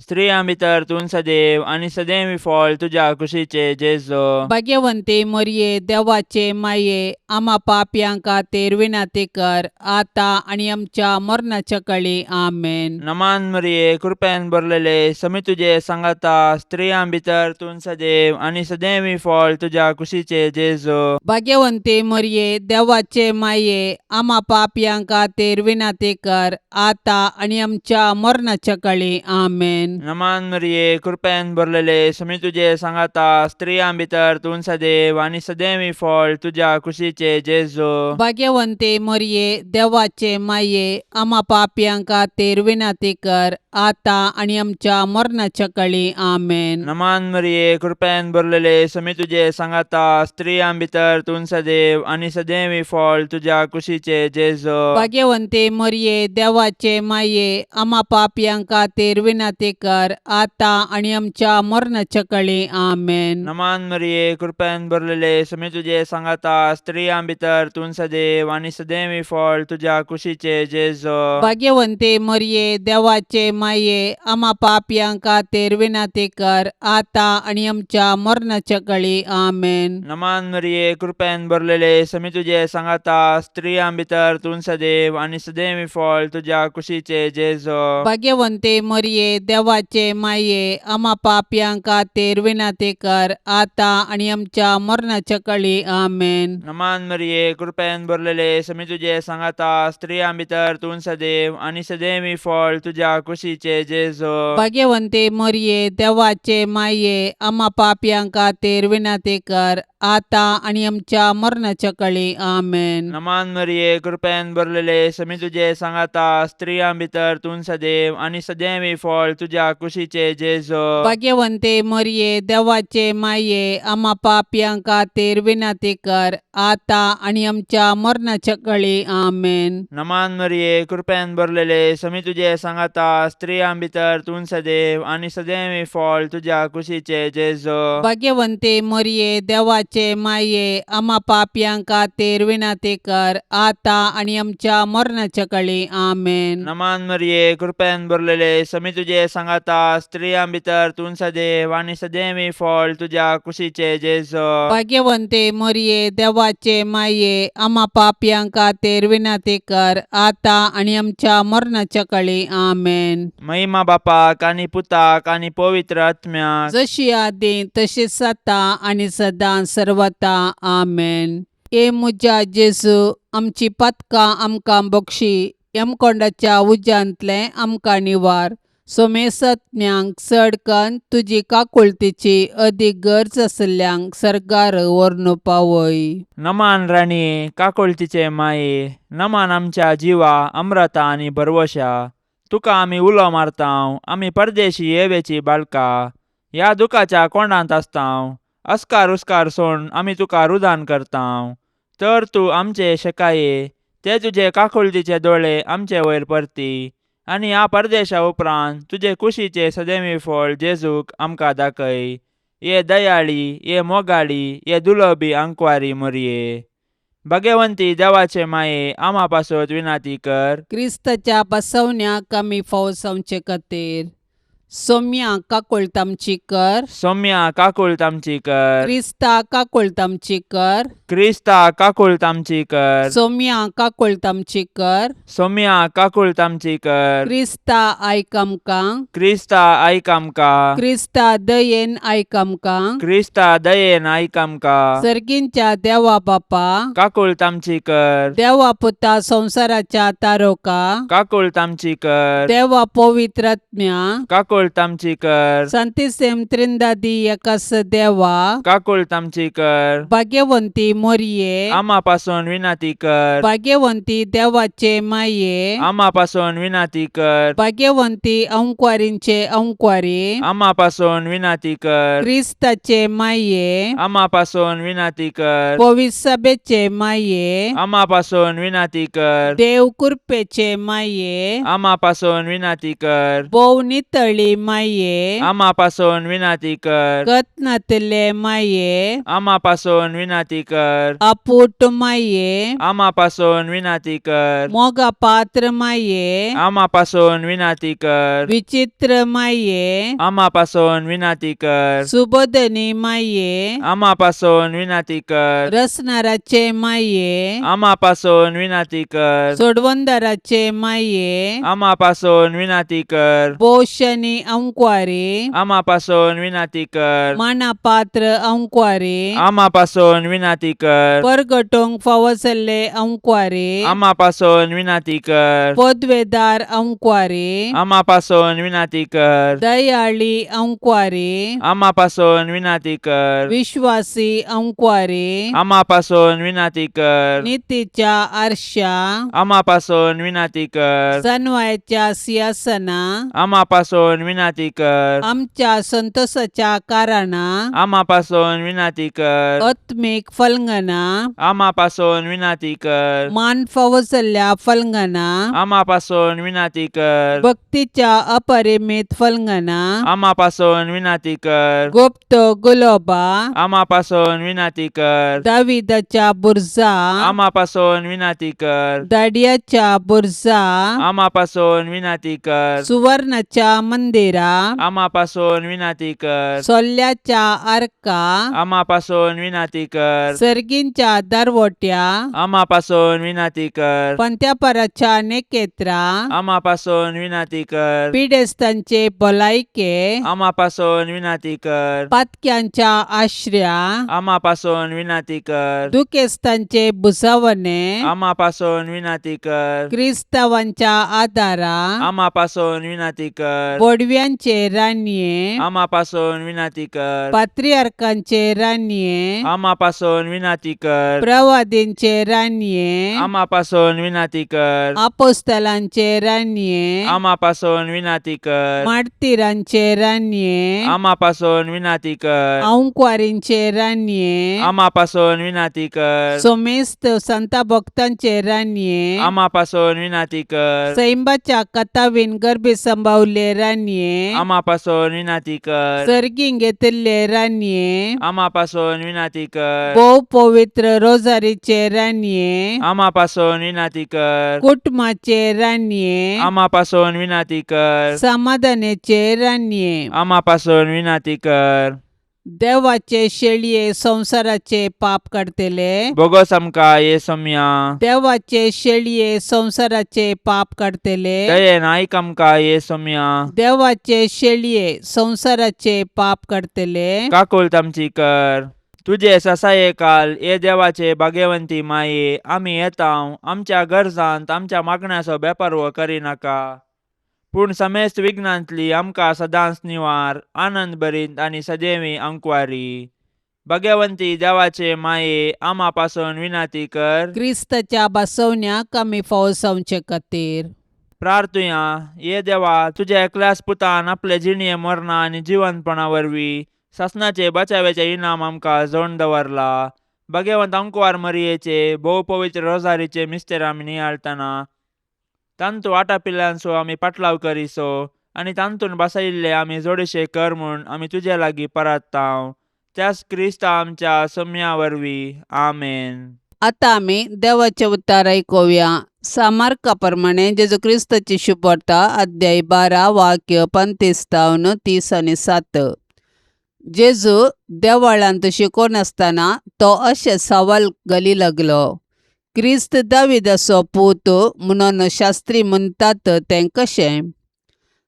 स्त्रियां भितर तूं सदैव आनी सदैवी फळ तुझ्या कुशीचे जेजो. भाग्यवंते मरिये देवाचे माये आम्हा पापयांक खातीर विनाती कर आता आनी आमच्या मरणाच्या काळी आमेन. नमान मरिये कृपेन भरलेले समी तुझे सांगाता स्त्रियां भितर तूं सदैव आनी सदैवी फळ तुझ्या कुशीचे जेजो. भाग्यवंते मरिये देवाचे माये आम्हा पापयांक खातीर विनाती कर आता आनी आमच्या मरणाच्या काळी आमेन. नमान मरिये कृपेन भरलेले समी तुझे सांगाता स्त्रियां भितर तूं सदैव आनी सदैवी फळ तुझ्या कुशीचे जेजो. भाग्यवंते मरिये देवाचे माये आम्हा पापयांक खातीर विनाती कर आता आनी आमच्या मरणाच्या काळी आमेन. नमान मरिये कृपेन भरलेले समी तुझे सांगाता स्त्रियां भितर तूं सदैव आनी सदैवी फळ तुझ्या कुशीचे जेजो. भाग्यवंते मरिये देवाचे माये आम्हा पापयांक खातीर विनाती कर आता आनी आमच्या मरणाच्या काळी आमेन. नमान मरिये कृपेन भरलेले समी तुझे सांगाता स्त्रियां भितर तूं सदैव आनी सदैवी फळ तुझ्या कुशीचे जेजो. भाग्यवंते मरिये देवाचे माये आम्हा पापयांक खातीर विनाती कर आता आनी आमच्या मरणाच्या काळी आमेन. नमान मरिये कृपेन भरलेले समी तुझे सांगाता स्त्रियां भितर तूं सदैव आनी सदैवी फळ तुझ्या कुशीचे जेजो. भाग्यवंते मरिये देवाचे माये आम्हा पापयांक खातीर विनाती कर आता आनी आमच्या मरणाच्या काळी आमेन. नमान मरिये कृपेन भरलेले समी तुझे सांगाता स्त्रियां भितर तूं सदैव आनी सदैवी फळ तुझ्या कुशीचे जेजो. भाग्यवंते मरिये देवाचे माये आम्हा पापयांक खातीर विनाती कर आता आनी आमच्या मरणाच्या काळी आमेन. नमान मरिये कृपेन भरलेले समी तुझे सांगाता स्त्रियां भितर तूं सदैव आनी सदैवी फळ तुझ्या कुशीचे जेजो. भाग्यवंते मरिये देवाचे माये आम्हा पापयांक खातीर विनाती कर आता आनी आमच्या मरणाच्या काळी आमेन. नमान मरिये कृपेन भरलेले समी तुझे सांगाता स्त्रियां भितर तूं सदैव आनी सदैवी फळ तुझ्या कुशीचे जेजो. भाग्यवंते मरिये देवाचे माये आम्हा पापयांक खातीर विनाती कर आता आनी आमच्या मरणाच्या काळी आमेन. नमान मरिये कृपेन भरलेले समी तुझे सांगाता स्त्रियां भितर तूं सदैव आनी सदैवी फळ तुझ्या कुशीचे जेजो. भाग्यवंते मरिये देवाचे माये आम्हा पापयांक खातीर विनाती कर आता आनी आमच्या मरणाच्या काळी आमेन. महिमा बापाक आनी पुताक आनी पवित्र आत्म्याक जशी आदी तशीच आता आनी सदां सर्वता आमेन. ए मुजा जेजू आमची पातकां आमकां बक्षी यमकोंडाच्या उज्यांतले आमकां निवार. सोमेसत्म्यांक चडकन तुजी काकुळतीची अदीक गरज आसल्यांक सरकार व्हरून पावय. नमान राणी काकुळतीचे माये नमान आमच्या जिवा अमृता आनी भरवशा तुका आमी उलो मारतांव आमी परदेशी येवेची बाळकां ह्या दुखाच्या कोंडांत आसतांव अस्कार उस्कार सोड आमी तुका रुदान करतांव. तर तूं आमचे शेकाये ते तुजे काकुळतीचे दोळे आमचे वयर परती आनी ह्या परदेशा उपरांत तुजे कुशीचे सदैवी फळ जेजूक आमकां दाखय. ये दयाळी ये मोगाळी ये दुलोबी आंकवारी मरिये. भाग्यवंती देवाचे माये आम्हा पासत विनाती कर. क्रिस्ताच्या बसवण्याक आमी फावो जावचे खातीर सोम्या काकुळत आमची कर. सौम्या काकुळत आमची कर. क्रिस्ता काकुळत आमची कर. क्रिस्ता काकुळत आमची कर. सोम्या काकुळत आमची कर. सोम्या काकुळत आमची कर. क्रिस्ता आयक आमकां. क्रिस्ता आयक आमकां. क्रिस्ता दयेन आयक आमकां. क्रिस्ता दयेन आयक आमकां. सर्गींच्या देवा बापा. काकुळत आमची कर. देवा पुता संसाराच्या तारोका. काकुळत आमची कर. देवा पवित्रात्म्या. काकुळत आमची कर. संतिसेम त्रिंदादी एकास देवा. काकुळत आमची कर. भाग्यवंती मोरये. आम्हापासून विनंती कर. भाग्यवंती देवाचे माये. आम्हापासून विनंती कर. भाग्यवंती अंकुवारींचे अंकुवारी. आम्हापासून विनंती कर. क्रिस्ताचे माये. आम्हापासून विनंती कर. पवित्र सभेचे माये. आम्हापासून विनंती कर. देव कृपेचे माये. आम्हापासून विनंती कर. बोव नितळी माये. आम्हापासून विनंती कर. कतनातले माये. आम्हापासून विनंती कर. अपूट माये. आम्हापासून विनंती कर. मोगा पात्र माये. आम्हापासून विनंती कर. विचित्र माये. आम्हापासून विनंती कर. सुबोधनी माये. आम्हापासून विनंती कर. रसनाराचे माये. आम्हापासून विनंती कर. सोडवंदाराचे माये. आम्हापासून विनंती कर. बोशनी अंकुवारी. आम्हापासून विनंती कर. मानापात्र अंकुवारी. आम्हापासून विनंती कर. परगटोंग फावसले अंकुवारी. आम्हापासून विनंती कर. पदवेदार अंकुवारी. आम्हापासून विनंती कर. दयाळी अंकुवारी. आम्हापासून विनंती कर. विश्वासी अंकुवारी. आम्हापासून विनंती कर. नीतीच्या आरशा. आम्हापासून विनंती कर. सनवायच्या सिंहासना. आम्हापासून विनंती कर. आमच्या संतोषाच्या कारणा. आम्हापासून विनंती कर. आत्मिक फलंगना. आम्हापासून विनंती कर. मान फावसल्या फलंगना. आम्हापासून विनंती कर. भक्तीच्या अपरिमित फलंगना. आम्हापासून विनंती कर. गुप्त गुलोबा. आम्हापासून विनंती कर. दाविदाच्या बुरजा. आम्हापासून विनंती कर. दाडियाच्या बुरजा. आम्हापासून विनंती कर. सुवर्णाच्या मंदिरा. आम्हापासून विनंती कर. सोल्ल्याच्या आरका. आम्हापासून विनंती कर. सर्गींच्या दरवट्या. आम्हापासून विनंती कर. पंत्यापराच्या नेकेत्रा. आम्हापासून विनंती कर. पिडेस्तांचे भलायके. आम्हापासून विनंती कर. पातक्यांच्या आश्रया. आम्हापासून विनंती कर. दुखेस्तांचे बुसावणे. आम्हापासून विनंती कर. क्रिस्तावांच्या आदारा. आम्हापासून विनंती कर. बोडव्यांचे रान्ये. आम्हापासून विनंती कर. पात्रियार्कांचे रान्ये. आम्हापासून विनंती कर. प्रवादींचे रान्ये. आम्हापासून विनंती कर. आपोस्तलांचे रान्ये. आम्हापासून विनंती कर. मार्तिरांचे रान्ये. आम्हापासून विनंती कर. अंकुवारींचे रान्ये. आम्हापासून विनंती कर. सोमेस्त संता भक्तांचे रान्ये. आम्हापासून विनंती कर. सैंबाच्या कथावीन गर्भे संभावले रान्ये. आम्हापासून विनंती कर. सर्गीं घेतिल्ले रान्ये. आम्हापासून विनंती कर. भोव पवित्र रोजारीचे रान्ये. आम्हापासून विनंती कर. कुटुंबाचे रान्ये. आम्हापासून विनंती कर. समाधानाचे रान्ये. आम्हापासून विनंती कर. देवाचे शेळये संसाराचे पाप काढतेले. बोगस आमकां येसुम्या. देवाचे शेळये संसाराचे पाप काढतेले. दयेन आयक आमकां येसुम्या. देवाचे शेळये संसाराचे पाप काढतेले. काकुळत आमची कर. तुझे ससाये काल ये देवाचे भाग्यवंती माये. आमी येताव आमच्या गरजांत आमच्या मागण्याचो बेपर्वो करिनाका. पूण समेस्त विघ्नांतली आमकां सदांच निवार. आनंद भरीत आनी सदैवी अंकुवारी. भाग्यवंती देवाचे माये. आम्हापासून विनंती कर. क्रिस्ताच्या बसवण्याक आमी फावसावचे खातीर प्रार्थुया. ये देवा तुझ्या एकल्याच पुतान आपले जिणये मरणा आनी जिवंतपणा वरवीं सासणाचे बचावेचे इनाम आमकां जोडून दवरला. भाग्यवंत अंकुवार मरियेचे भोव पवित्र रोजारीचे मिस्तेर आमी नियाळतना तांतू आटापिल्ल्यांचो आमी पाटलाव करिसो आनी तांतून बसयिल्ले आमी जोडेशे कर म्हूण आमी तुजे लागीं परताव. त्याच क्रिस्ता आमच्या सोम्या वरवीं. आमेन. आतां आमी देवाचे उतार आयकुया. सामार्का प्रमाणे जेजू क्रिस्ताची शुभवार्ता अध्याय 12 वाक्य 35 30 आनी 7. जेजू देवळांत शिकोवन आसतना तो अशे सवाल घाली लागलो. क्रिस्त दाविदाचो पूत म्हणून शास्त्री म्हणटात तें कशें?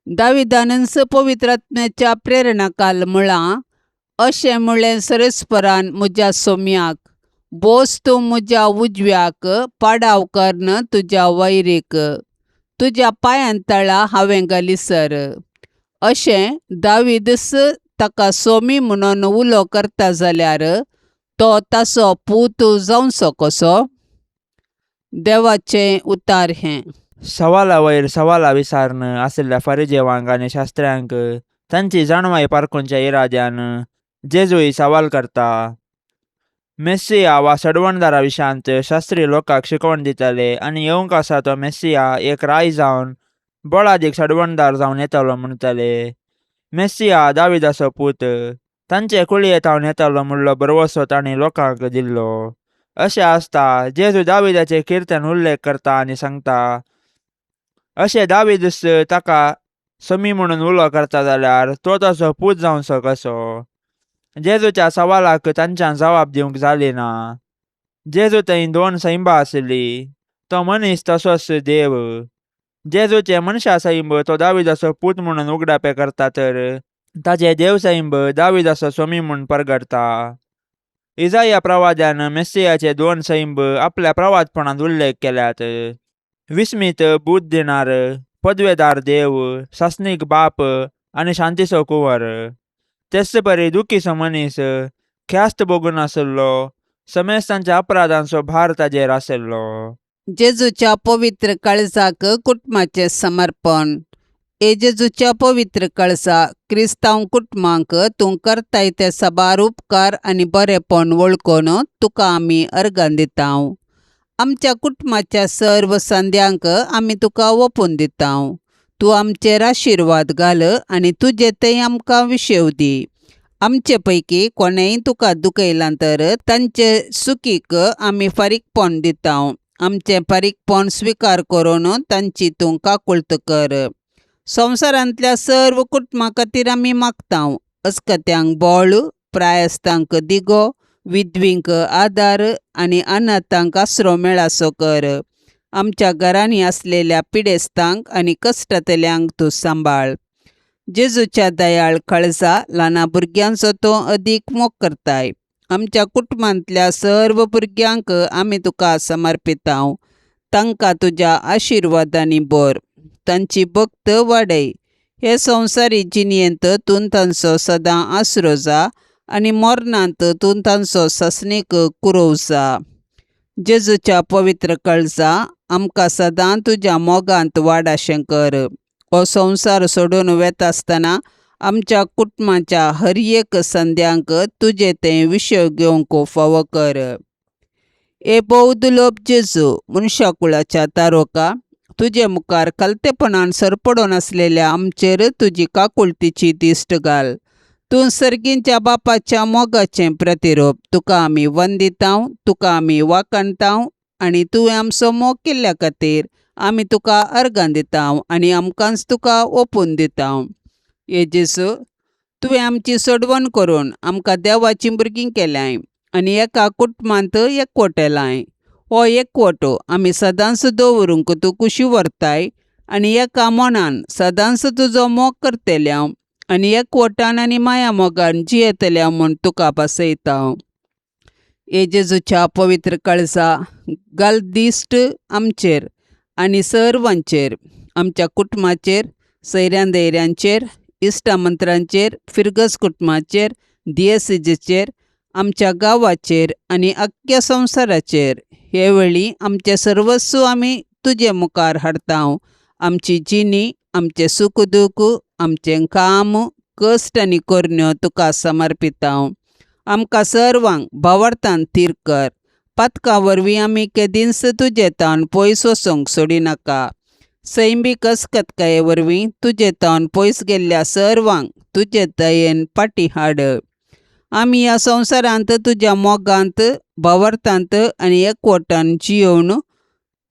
दाविदानच पवित्र आत्म्याच्या प्रेरणाकाल म्हळां, अशें म्हणलें सरस्परान म्हज्या सोम्याक, बोस तूं म्हज्या उजव्याक, पाडाव करन तुज्या वैरीक, तुज्या पांयां तळा हांवें घालीसर. अशें दावीदस ताका सोमी म्हणून उलो करता जाल्यार तो ताचो पूत जावचो कसो? देवाचें उतार हें. सवाला वयर सवालां विचारन आशिल्ल्या फरिजेवांक आनी शास्त्र्यांक तांची जाणवाय पारखुंच्या इराद्यान जेजूय सवाल करता. मेस्सिया वा सडवणदारा विशांत शास्त्री लोकांक शिकवण दितले आनी येवंक आसा तो मेस्सिया एक राय जावन बळादीक सडवणदार जावन येतलो म्हणटले. मेस्सिया दाविदाचो पूत तांचे कुळयेंत हांवन येतलो म्हणलो भरवसो तांणी लोकांक दिल्लो. अशें आसता जेजू दाविदाचे किर्तन उल्लेख करता आनी सांगता. अशें दाविदस ताका समी म्हणून उलो करता जाल्यार तो ताचो पूत जावचो कसो? जेजूच्या सवालाक तांच्यान जबाब दिवंक जाली ना. जेजू थंय 2 सैंबां आसलीं. तो मनीस तसोच देव. जेजूचे मनशा सैंब तो दाविदाचो पूत म्हणून उगडापे करता तर ताचे देव सैंब दाविदाचो सोमी म्हूण परगडता. इजाया प्रवाद्यान मेस्सियाचे 2 सैंब आपल्या प्रवादपणांत उल्लेख केल्यात. विस्मीत बूत दिणार, पदवेदार देव, सासनीक बाप आनी शांतीचो कुंवर. तेच परी दुखीचो मनीस, ख्यास्त भोगून आसलो, समेस्तांच्या अपराधांचो भार ताजेर आसलो. जेजूच्या पवित्र काळजाक कुटुंबाचें समर्पण. जेजूच्या पवित्र काळजा क्रिस्तांव कुटुंबांक तूं करताय ते साबार उपकार आनी बरेपण वळखून तुका आमी अर्गां दितांव. आमच्या कुटुंबाच्या सर्व संद्यांक आमी तुका ओपून दितांव. तूं आमचेर आशिर्वाद घाल आनी तुजे थंय आमकां विशेव दी. आमचे पैकी कोणेंय तुका दुखयलां तर तांचे सुखीक आमी फारीकपण दितांव. आमचें फारीकपण स्विकार करून तांची तूं काकुळट कर. संवसारांतल्या सर्व कुटुंबां खातीर आमी मागतांव. अस्कत्यांक बळ, प्रायस्तांक दिगो, विधवींक आदार आनी अनाथांक आसरो मेळासो कर. आमच्या घरांनी आसलेल्या पिडेस्तांक आनी कश्टातल्यांक तूं सांबाळ. जेजूच्या दयाळ काळजा ल्हाना भुरग्यांचो तूं अदीक मोग करताय. आमच्या कुटुंबांतल्या सर्व भुरग्यांक आमी तुका समर्पितांव. तांकां तुज्या आशिर्वादांनी भर. तांची भक्त वाडय. हे संवसारी जिणयेंत तूं तांचो सदां आसरो जा आनी मरणांत तूं तांचो ससनीक कुरव जा. जेजूच्या पवित्र काळजा आमकां सदां तुज्या मोगांत वाडाशें कर. हो संवसार सोडून वेता आसतना आमच्या कुटुंबाच्या हर एक संद्यांक तुजे तें विशय घेवंक फावो कर. बौद्ध लोभ जेजू, मनशाकुळाच्या तारोका, तुजे मुखार कलतेपणान सरपडून आसलेल्या आमचेर तुजी काकुळटीची दिश्ट घाल. तूं सर्गींच्या बापाच्या मोगाचें प्रतिरूप. तुका आमी वंदितांव, तुका आमी वाकणटांव आनी तुवें आमचो मोग केल्ल्या खातीर आमी तुका अर्गां दितांव आनी आमकांच तुका ओपून दितांव. जेजू, तुवें आमची सोडवण करून आमकां देवाचीं भुरगीं केल्याय आनी एका कुटुंबांत एकवटेलाय. हो एकवटो आमी सदांच दवरूंक तूं कुशी व्हरताय आनी एका मनान सदांच तुजो मोग करतल्या आनी एकवटान आनी माया मोगान जियेतल्या म्हूण तुका पासयतांव. जेजूच्या पवित्र काळजा घाल दिश्ट आमचेर आनी सर्वांचेर, आमच्या कुटुंबाचेर, सैऱ्यां दैऱ्यांचेर, इश्टामंत्रांचेर, फिरगस कुटुंबाचेर, दियेसीजेचेर, आमच्या गांवाचेर आनी आख्ख्या संवसाराचेर. हे वेळी आमचें सर्वस्व आमी तुजे मुखार हाडतांव. आमची जिणी, आमचें सुख दूख, आमचें काम, कश्ट आनी करण्यो तुका समर्पितांव. आमकां सर्वांक भावार्थान थीर कर. पातका वरवीं आमी केदींच तुजे तावन पयस वचोंक सोडिनाका. सैमीक अस्कतकाये वरवीं तुजे तावन पयस गेल्ल्या सर्वांक तुजे दयेन फाटीं हाड. आमी ह्या संवसारांत तुज्या मोगांत, भावार्थांत आनी एकवटान जियोवन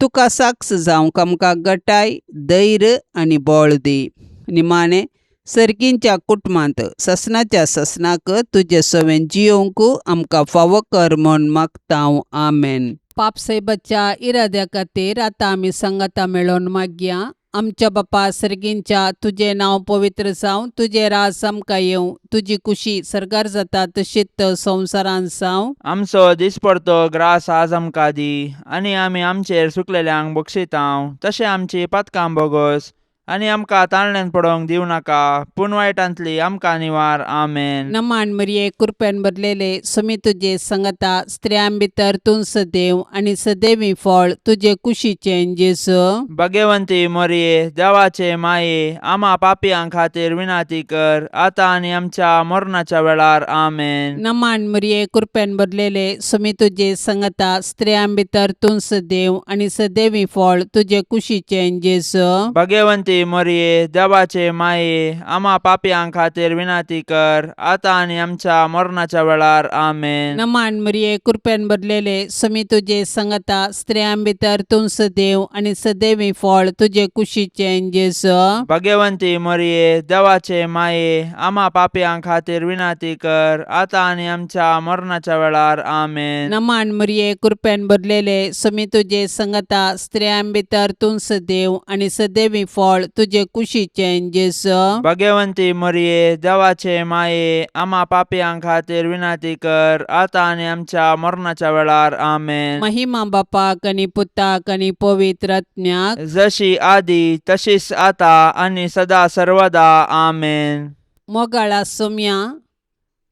तुका साक्ष जावंक आमकां गटाय, धैर्य आनी बळ दी. निमाणें, सर्गींच्या कुटुंबांत ससनाच्या ससनाक तुजे सवेन जियोंक आमकां फावो कर म्हूण मागतां. आमेन. पापसैबाच्या इराद्या खातीर आतां आमी संगता मेळोन मागया. आमच्या बापा सर्गींच्या तुजें नांव पवित्र जावं, तुजें रास आमकां येवं, तुजी कुशी सरकार जाता तशीच संवसारांत जावं. आमचो दिसपडतो ग्रास आज आमकां दी, आनी आमी आमचेर सुकलेल्यांक बक्षितांव, तशें आमची पातकां बोगोस आनी आमकां ताळण्यांत पडोवंक दिवं नाका, पूण वायटांतली आमकां निवार. आमेन. नमान मरिये कृपेन भरलेले समी तुजे संगता स्त्रियां भितर तूं सदैव आनी सदैवी फळ तुजे कुशीचें जेजू. भाग्यवंती मरिये, देवाचे माये, आमा पापयां खातीर विनाती कर, आतां आनी आमच्या मरणाच्या वेळार. आमेन. नमान मरिये कृपेन भरलेले समी तुजे संगता स्त्रियां भितर तूं सदैव आनी सदैवी फळ तुजे कुशीचें जेजू. भाग्यवंती मरिये, देवाचे माये, आमा पापयां खातीर विनाती कर, आतां आनी आमच्या मरणाच्या वेळार. आमेन. नमान मरिये कृपेन भरलेले समी तुजे संगता स्त्रियां भितर तूं सदैव आनी सदैवी फळ तुजे कुशीचें जेजू. भाग्यवंती मरिये, देवाचे माये, आमा पापयां खातीर विनाती कर, आतां आनी आमच्या मरणाच्या वेळार. आमेन. नमान मरिये कृपेन भरलेले समी तुजे संगता स्त्रियां भितर तूं सदैव आनी सदैवी फळ तुजे कुशीचें जेजू. भाग्यवंती मरिये, देवाचे माये, आमा पापयां खातीर विनाती कर, आतां आनी आमच्या मरणाच्या वेळार. आमेन. महिमा बापाक आनी पुताक आनी पवित्र आत्म्याक, जशी आदी तशीच आतां आनी सदा सर्वदा. आमेन. मोगाळा सोम्या,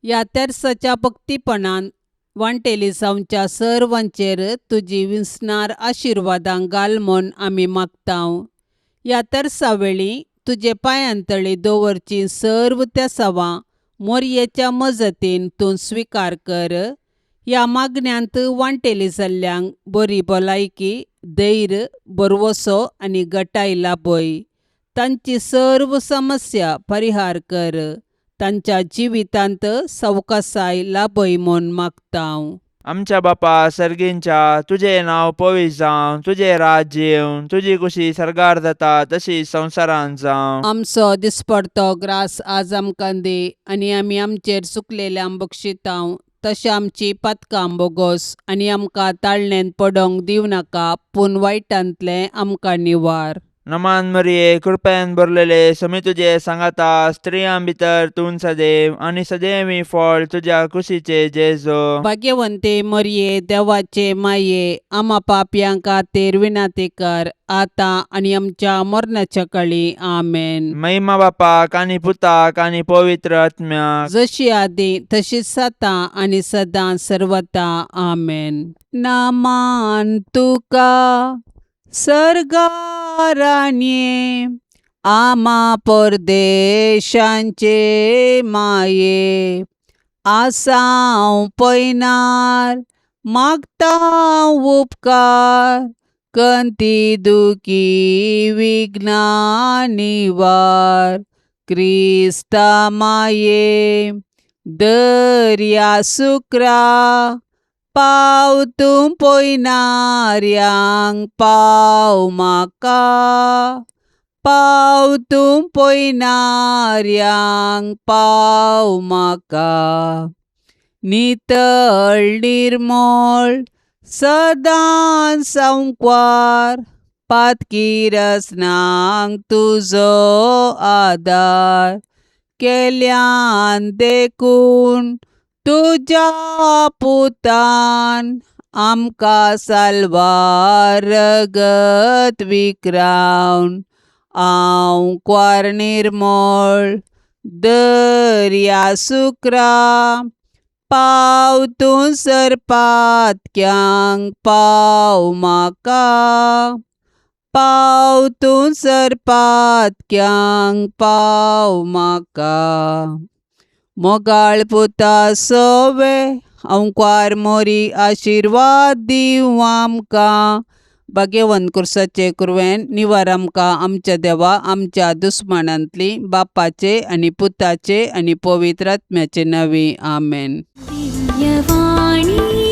ह्या तेर्साच्या भक्तीपणान वांटेली जावच्या सर्वांचेर तुजी विस्नार आशिर्वादां घाल म्हूण आमी मागतांव. ह्या तेर्सा वेळी तुजे पांयांतळी दवरची सर्व त्या सवां मोरयेच्या मजतीन तूं स्विकार कर. ह्या मागण्यांत वांटेली जाल्ल्यांक बरी भलायकी, धैर्य, बरवसो आनी घटाय लाभय. तांची सर्व समस्या परिहार कर. तांच्या जिवितांत सवकासाय लाभय म्हूण मागतांव. आमच्या बापा सर्गींच्या तुझे नांव पवित्र जावं, तुझे राज्य येवं, तुजी कुशी सरकार जाता तशी संवसारांत जावं. आमचो दिसपडतो ग्रास आज आमकां दी, आनी आमी आमचेर चुकलेल्यांक बक्षितांव, तशें आमची पातकां बोगोस आनी आमकां ताळणेंत पडोवंक दिवं नाका, पूण वायटांतलें आमकां निवार. नमान मरिये कृपेन भरलेले समी तुजे सांगाता स्त्रियां भितर तूं सदैव आनी सदैवी फळ तुज्या कुशीचे जेजू. भाग्यवंते मरिये, देवाचे माये, आमा पापयां खातीर विनाती कर, आतां आनी आमच्या मरणाच्या काळी. आमेन. महिमा बापाक आनी पुताक आनी पवित्र आत्म्याक, जशी आदी तशीच आतां आनी सदां सर्वदा. आमेन. नामान तुका सरगारान्ये, आमा परदेशांचे माये, आसांव पयनार मागतां उपकार, कंती दुखी विघ्ना निवार. क्रिस्ता माये, दर्या सुक्रा, पाव तूं पयनाऱ्यांक पाव म्हाका, पाव तूं पयनाऱ्यांक पाव म्हाका. नितळ निर्मळ सदां संकवार, पातकी रसनांक तुजो आदार, केल्यान देखून तुज्या पुतान आमकां साल्वार रगत विक्रावन. हांव क्वार निर्मळ दर्या सुक्रा, पाव तूं सरपातक्यांक पाव म्हाका, पाव तूं सरपातक्यांक पाव म्हाका. मोगाळ पुता सोवे, अंकार मोरी आशिर्वाद दिव आमकां. भाग्यवन कुर्साचे कुरवेन निवार आमकां आमच्या देवा आमच्या दुस्मनांतली, बापाचे आनी पुताचे आनी पवित्र आत्म्याचे नवी. आमेन. दिव्यवाणी